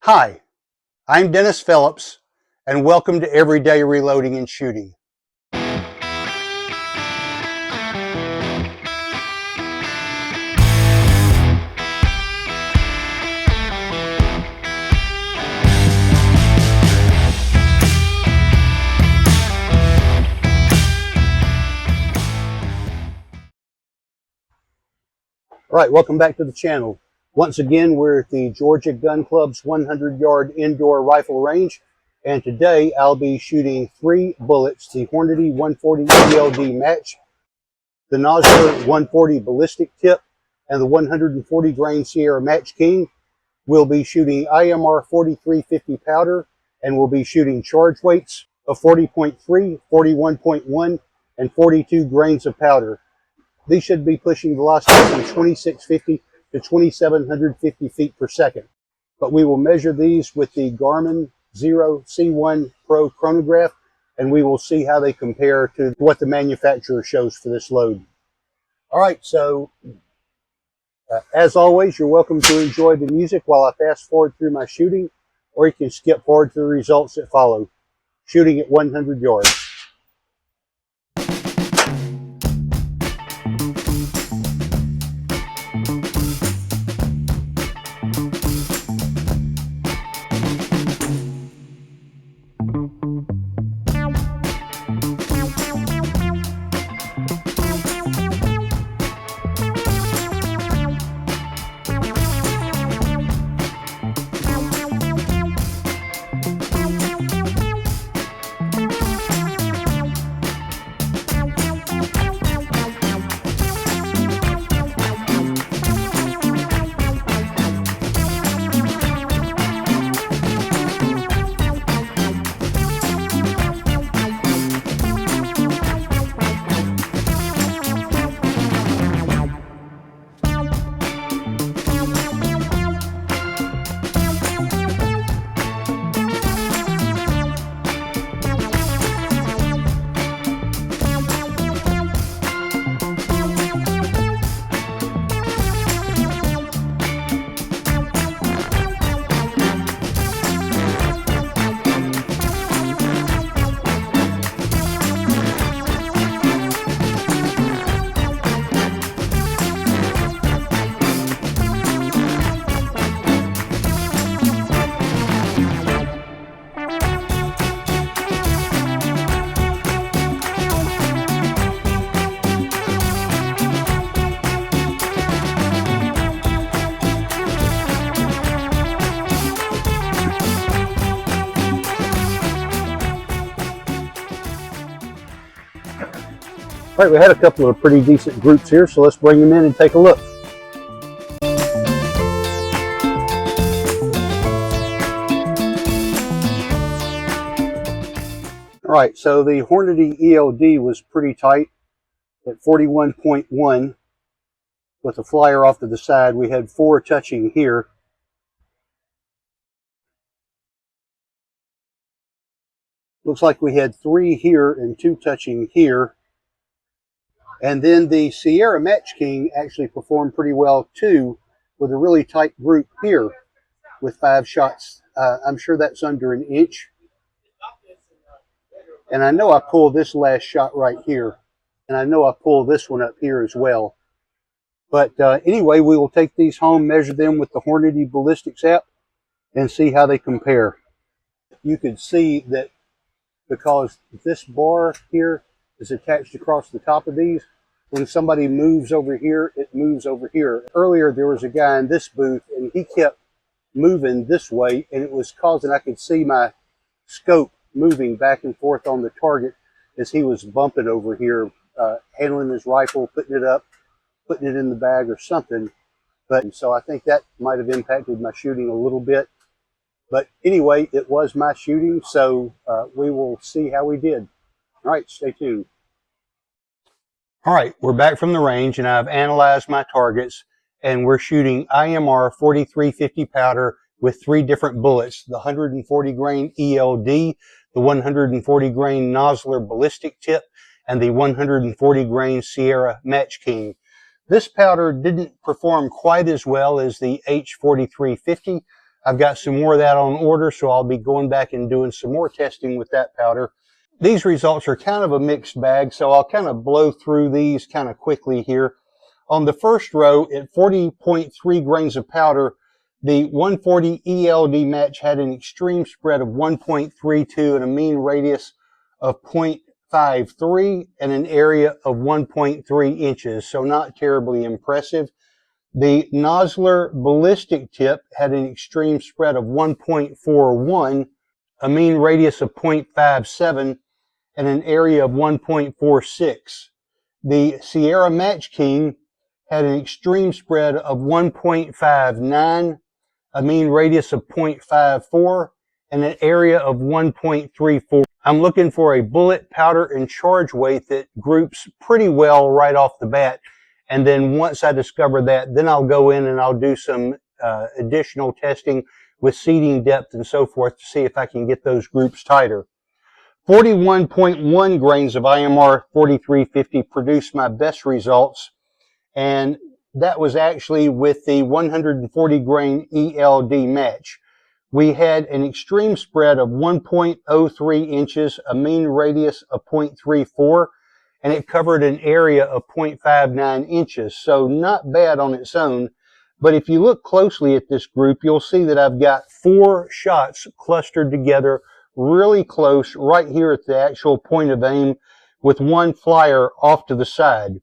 Hi, I'm Dennis Phillips, and welcome to Everyday Reloading and Shooting. All right, welcome back to the channel. Once again, we're at the Georgia Gun Club's 100-yard indoor rifle range, and today I'll be shooting 3 bullets: the Hornady 140 ELD match, the Nosler 140 ballistic tip, and the 140 grain Sierra Match King. We'll be shooting IMR4350 powder, and we'll be shooting charge weights of 40.3, 41.1, and 42 grains of powder. These should be pushing velocities from 2650 to 2750 feet per second. But we will measure these with the Garmin Zero C1 Pro chronograph, and we will see how they compare to what the manufacturer shows for this load. All right, so as always, you're welcome to enjoy the music while I fast forward through my shooting, or you can skip forward to the results that follow. Shooting at 100 yards. All right, we had a couple of pretty decent groups here, so let's bring them in and take a look. All right, so the Hornady ELD was pretty tight at 41.1 with a flyer off to the side. We had 4 touching here. Looks like we had 3 here and 2 touching here. And then the Sierra Match King actually performed pretty well too, with a really tight group here with 5 shots. I'm sure that's under an inch. And I know I pulled this last shot right here. And I know I pulled this one up here as well. But anyway, we will take these home, measure them with the Hornady Ballistics app, and see how they compare. You can see that because this bar here is attached across the top of these, when somebody moves over here, it moves over here. Earlier, there was a guy in this booth, and he kept moving this way, and it was causing, I could see my scope moving back and forth on the target as he was bumping over here, handling his rifle, putting it up, putting it in the bag or something. But so I think that might have impacted my shooting a little bit. But anyway, it was my shooting, so we will see how we did. All right, stay tuned. All right, we're back from the range, and I've analyzed my targets, and we're shooting IMR 4350 powder with 3 different bullets: the 140 grain ELD, the 140 grain Nosler ballistic tip, and the 140 grain Sierra Match King. This powder didn't perform quite as well as the H4350. I've got some more of that on order, so I'll be going back and doing some more testing with that powder. These results are kind of a mixed bag, so I'll kind of blow through these kind of quickly here. On the first row, at 40.3 grains of powder, the 140 ELD match had an extreme spread of 1.32 and a mean radius of 0.53 and an area of 1.3 inches, so not terribly impressive. The Nosler ballistic tip had an extreme spread of 1.41, a mean radius of 0.57, and an area of 1.46. The Sierra Match King had an extreme spread of 1.59, a mean radius of 0.54, and an area of 1.34. I'm looking for a bullet, powder, and charge weight that groups pretty well right off the bat. And then once I discover that, then I'll go in and I'll do some additional testing with seeding depth and so forth to see if I can get those groups tighter. 41.1 grains of IMR4350 produced my best results, and that was actually with the 140 grain ELD match. We had an extreme spread of 1.03 inches, a mean radius of 0.34, and it covered an area of 0.59 inches, so not bad on its own. But if you look closely at this group, you'll see that I've got 4 shots clustered together really close right here at the actual point of aim with one flyer off to the side.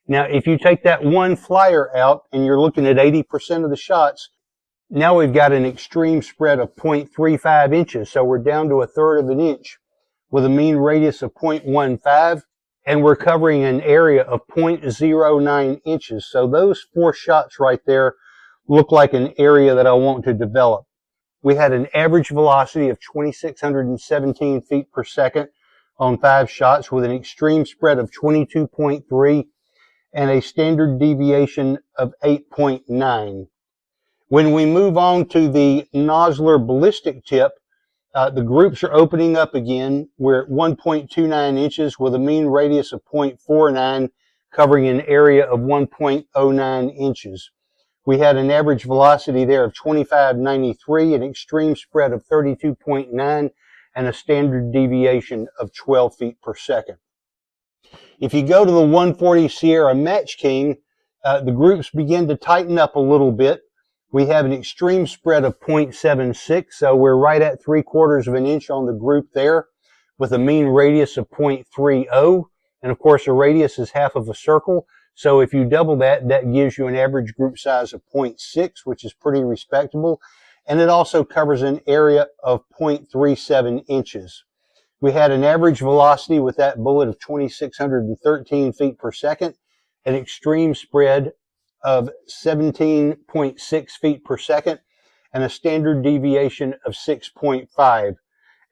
Now, if you take that one flyer out and you're looking at 80% of the shots, now we've got an extreme spread of 0.35 inches. So we're down to 1/3 of an inch with a mean radius of 0.15, and we're covering an area of 0.09 inches. So those 4 shots right there look like an area that I want to develop. We had an average velocity of 2,617 feet per second on 5 shots with an extreme spread of 22.3 and a standard deviation of 8.9. When we move on to the Nosler ballistic tip, the groups are opening up again. We're at 1.29 inches with a mean radius of 0.49, covering an area of 1.09 inches. We had an average velocity there of 2593, an extreme spread of 32.9, and a standard deviation of 12 feet per second. If you go to the 140 Sierra Match King, the groups begin to tighten up a little bit. We have an extreme spread of 0.76, so we're right at 3/4 of an inch on the group there, with a mean radius of 0.30. And of course, a radius is half of a circle. So if you double that, that gives you an average group size of 0.6, which is pretty respectable. And it also covers an area of 0.37 inches. We had an average velocity with that bullet of 2,613 feet per second, an extreme spread of 17.6 feet per second, and a standard deviation of 6.5.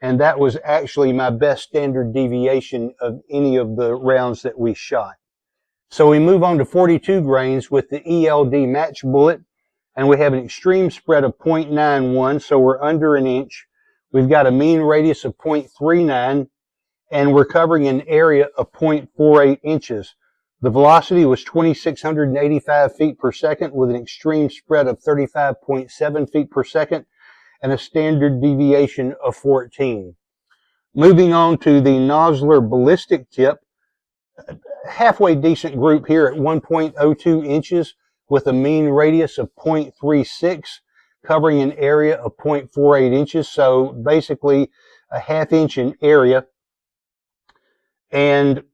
And that was actually my best standard deviation of any of the rounds that we shot. So we move on to 42 grains with the ELD match bullet, and we have an extreme spread of 0.91, so we're under an inch. We've got a mean radius of 0.39, and we're covering an area of 0.48 inches. The velocity was 2,685 feet per second with an extreme spread of 35.7 feet per second and a standard deviation of 14. Moving on to the Nosler ballistic tip, halfway decent group here at 1.02 inches with a mean radius of 0.36, covering an area of 0.48 inches, so basically a ½ inch in area. And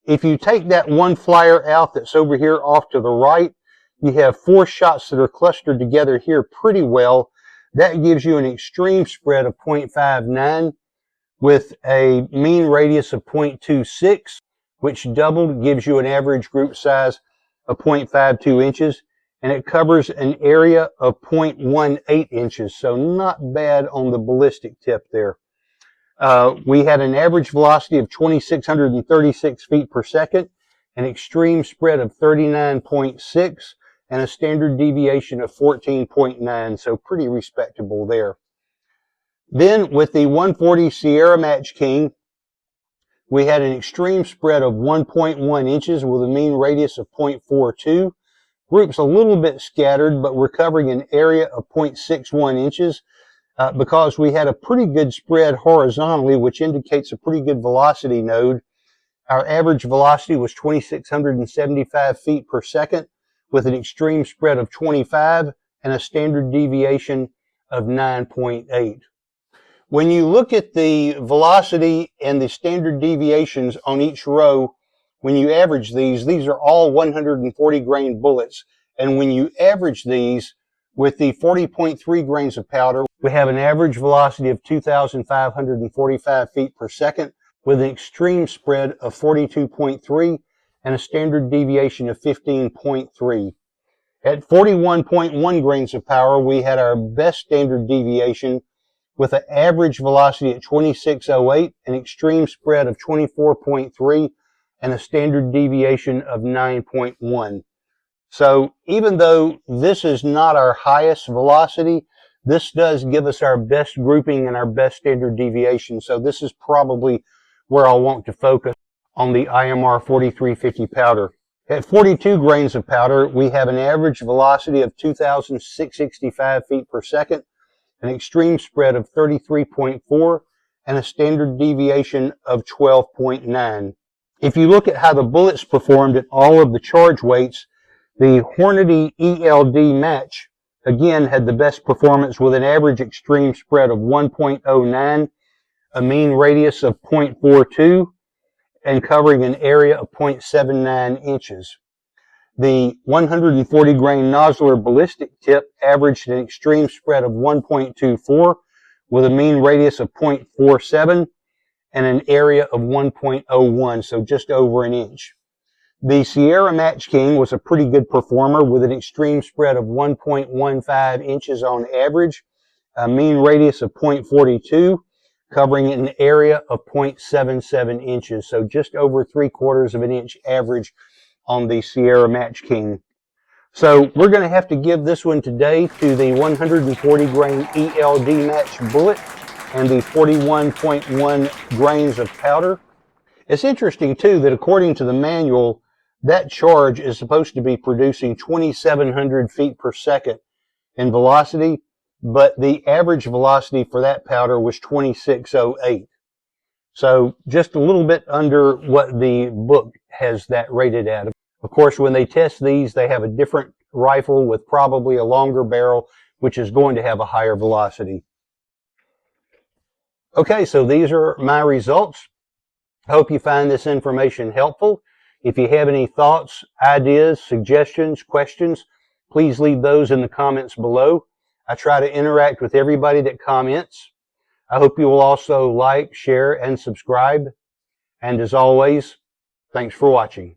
if you take that one flyer out that's over here off to the right, you have 4 shots that are clustered together here pretty well. That gives you an extreme spread of 0.59 with a mean radius of 0.26, which doubled gives you an average group size of 0.52 inches. And it covers an area of 0.18 inches, so not bad on the ballistic tip there. We had an average velocity of 2,636 feet per second, an extreme spread of 39.6, and a standard deviation of 14.9, so pretty respectable there. Then with the 140 Sierra Match King, we had an extreme spread of 1.1 inches with a mean radius of 0.42. group's a little bit scattered, but we're covering an area of 0.61 inches because we had a pretty good spread horizontally, which indicates a pretty good velocity node. Our average velocity was 2,675 feet per second with an extreme spread of 25 and a standard deviation of 9.8. When you look at the velocity and the standard deviations on each row, when you average these are all 140 grain bullets. And when you average these with the 40.3 grains of powder, we have an average velocity of 2,545 feet per second with an extreme spread of 42.3 and a standard deviation of 15.3. At 41.1 grains of power, we had our best standard deviation with an average velocity at 2608, an extreme spread of 24.3, and a standard deviation of 9.1. So even though this is not our highest velocity, this does give us our best grouping and our best standard deviation. So this is probably where I'll want to focus on the IMR4350 powder. At 42 grains of powder, we have an average velocity of 2,665 feet per second, an extreme spread of 33.4, and a standard deviation of 12.9. If you look at how the bullets performed at all of the charge weights, the Hornady ELD match, again, had the best performance with an average extreme spread of 1.09, a mean radius of 0.42, and covering an area of 0.79 inches. The 140 grain nodular ballistic tip averaged an extreme spread of 1.24 with a mean radius of 0.47 and an area of 1.01, so just over an inch. The Sierra Match King was a pretty good performer with an extreme spread of 1.15 inches on average, a mean radius of 0.42, covering an area of 0.77 inches, so just over 3/4 of an inch average on the Sierra Match King. So we're going to have to give this one today to the 140 grain ELD match bullet and the 41.1 grains of powder. It's interesting too that according to the manual, that charge is supposed to be producing 2,700 feet per second in velocity, but the average velocity for that powder was 2608. So just a little bit under what the book has that rated at. Of course, when they test these, they have a different rifle with probably a longer barrel, which is going to have a higher velocity. Okay, so these are my results. I hope you find this information helpful. If you have any thoughts, ideas, suggestions, questions, please leave those in the comments below. I try to interact with everybody that comments. I hope you will also like, share, and subscribe. And as always, thanks for watching.